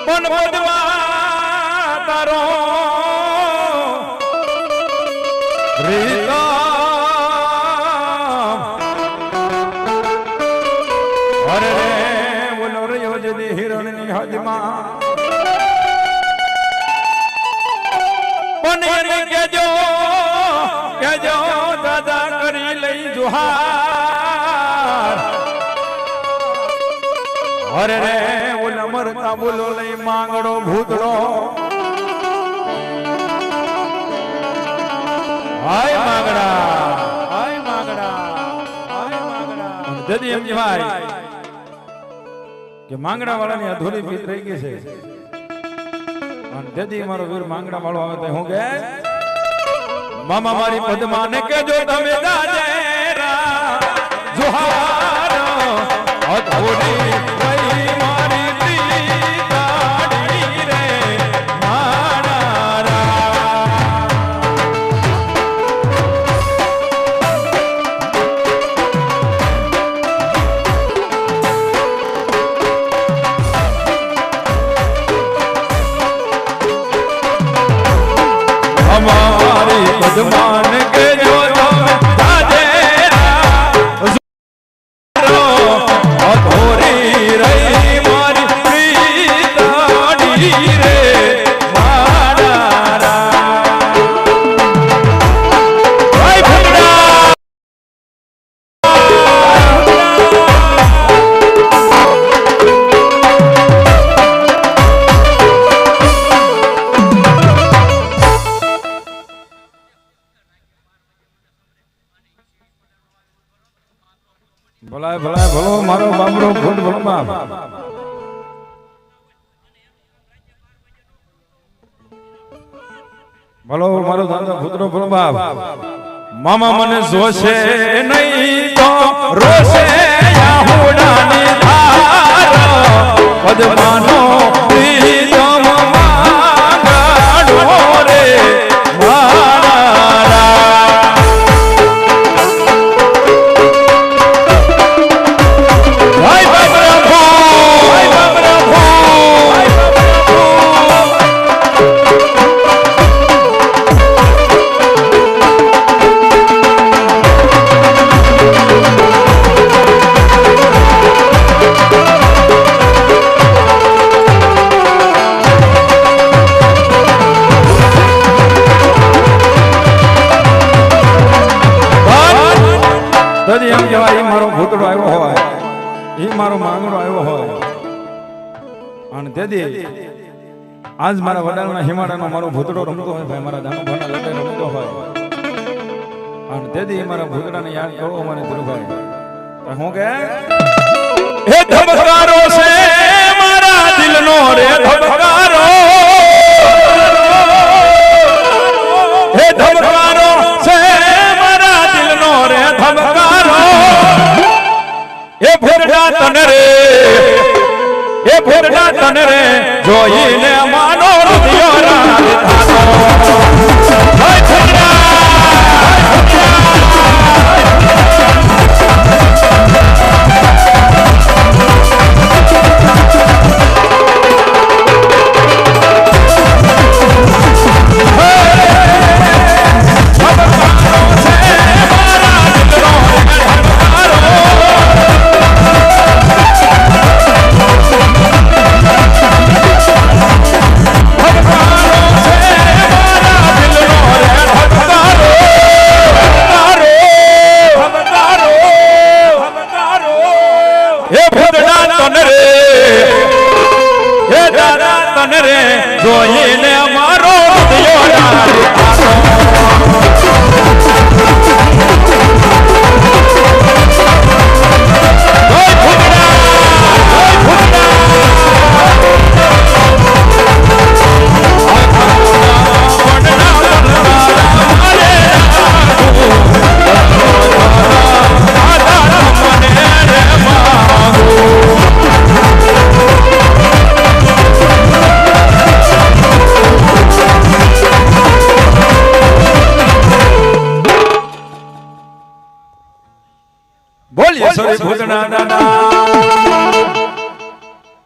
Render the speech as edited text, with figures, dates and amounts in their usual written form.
પણ પદમાં તારો રીતા અરે રે બોલો રહ્યો જદી હિરણની હદમાં પણ એને કેજો દાદા કરી લઈ જોહાર અરે રે ઓલા મરતા બોલો લઈ માંગડો ભૂતડો હાય માંગડા જદી એમ ભાઈ કે માંગડા વાળાની અધૂરી ભીત રહી ગઈ છે અને જદી મારો વીર માંગડા વાળો આવે તો હું કે મામા મારી પદ્માને કેજો તમે જાજેરા જોહાર અધૂરી રહી મારી પ્રીતાડી રે મારા અમારી પદ્માને કેજો તમે જાજેરા અધૂરી રહી મારી પ્રીતાડી રે મારા ભાઈ ભગડા ભલાય ભલો મારો બાબરો ફૂટ ભલો બાપ ભલો મારો દાદા પુત્રો ભલો બાપ મામા મને જોશે નહીં તો રોશે યાહુડાની ધાર પદ્માનો પ્રીતમ માંગડો રે મારા એમ કહેવાય મારો ભૂતડો આવ્યો હોય એ મારો માંગડો આવ્યો હોય અને તેથી આજ મારા વડાલના હિમાડાનો મારો ભૂતડો રમતો હોય ભાઈ મારા દાનો ભાના લટે રમતો હોય અને તેથી મારા ભૂતડાને યાદ કરો મને ધીરુભાઈ હું કે હે ધબકારો છે મારા દિલનો રે ધબકારો હે ધબકારો છે મારા દિલનો રે ધબકારો એ ભોરડા તને રે જોઈને માનો હૃદય રાજ થાતો જોઈને મારો હૃદય રાજ થાતો બોલીએ સોરી ભૂતના દાદા